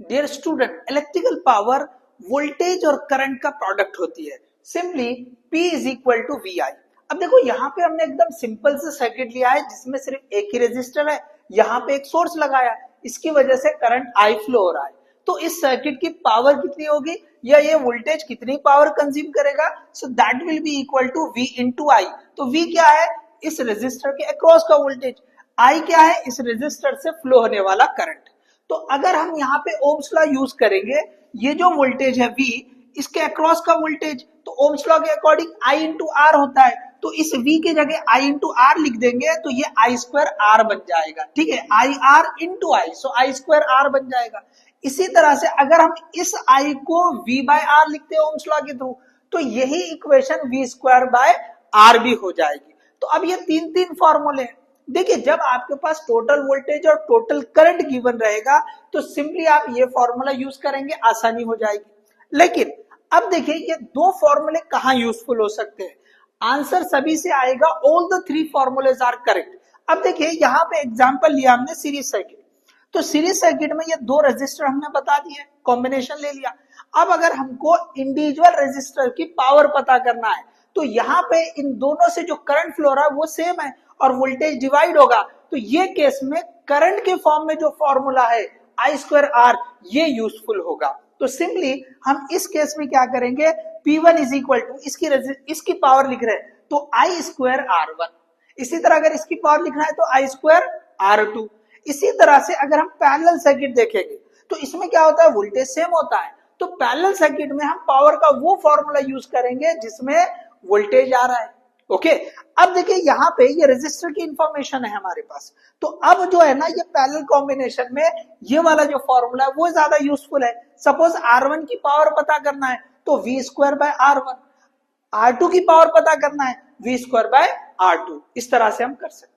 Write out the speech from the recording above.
Dear student, electrical power voltage और current का product होती है। Simply P is equal to V I. अब देखो यहाँ पे हमने एकदम सिंपल से सर्किट लिया है जिसमें सिर्फ एक ही रेजिस्टर है, यहाँ पे एक सोर्स लगाया, इसकी वजह से करंट आई फ्लो हो रहा है। तो इस सर्किट की पावर कितनी होगी या ये वोल्टेज कितनी पावर कंज्यूम करेगा? So that will be equal to V into I. तो V क्या है? इस रेजिस्टर के अक्रॉस का वोल्टेज। I क्या है? इस रेजिस्टर से फ्लो होने वाला करंट। तो अगर हम यहाँ पे ओम्स लॉ यूज करेंगे, ये जो वोल्टेज है V, इसके अक्रॉस का वोल्टेज, तो ओम्स लॉ के अकॉर्डिंग I इंटू आर होता है। तो इस V की जगह I इंटू आर लिख देंगे तो ये I स्क्वायर आर बन जाएगा। ठीक है, I R into I, so I square R बन जाएगा। इसी तरह से अगर हम इस I को V बाय आर लिखते हैं ओम्स लॉ के थ्रू, तो यही equation V square by R भी हो जाएगी। तो अब ये तीन तीन फॉर्मूले हैं। देखिए, जब आपके पास टोटल वोल्टेज और टोटल करंट गिवन रहेगा तो सिंपली आप ये फॉर्मूला यूज करेंगे, आसानी हो जाएगी। लेकिन अब देखिए, ये दो फॉर्मूले कहां यूजफुल हो सकते हैं? आंसर सभी से आएगा, all the three formulae are correct. अब देखिए, यहाँ पे एग्जांपल लिया हमने सीरीज सर्किट। तो सीरीज सर्किट में ये दो रेजिस्टर हमने बता दिए, कॉम्बिनेशन ले लिया। अब अगर हमको इंडिविजुअल रेजिस्टर की पावर पता करना है तो यहाँ पे इन दोनों से जो करंट फ्लो रहा है वो सेम है और वोल्टेज डिवाइड होगा। तो ये केस में करंट के फॉर्म में जो फॉर्मूला है आई स्क्वायर आर, ये यूजफुल होगा। तो सिंपली हम इस केस में क्या करेंगे, P1 इज इक्वल टू इसकी पावर लिख रहे हैं तो आई स्क्वायर आर वन। इसी तरह अगर इसकी पावर लिखना है तो आई स्क्वायर आर टू। इसी तरह से अगर हम पैरेलल सर्किट देखेंगे तो इसमें क्या होता है, वोल्टेज सेम होता है। तो पैरेलल सर्किट में हम पावर का वो फॉर्मूला यूज करेंगे जिसमें वोल्टेज आ रहा है। ओके, अब देखिए यहाँ पे ये रेजिस्टर की इंफॉर्मेशन है हमारे पास। तो अब जो है ना, ये पैरेलल कॉम्बिनेशन में ये वाला जो फॉर्मूला है वो ज्यादा यूजफुल है। सपोज R1 की पावर पता करना है तो V square bye R1, R2 की पावर पता करना है V स्क्वायर बाय R2। इस तरह से हम कर सकते हैं।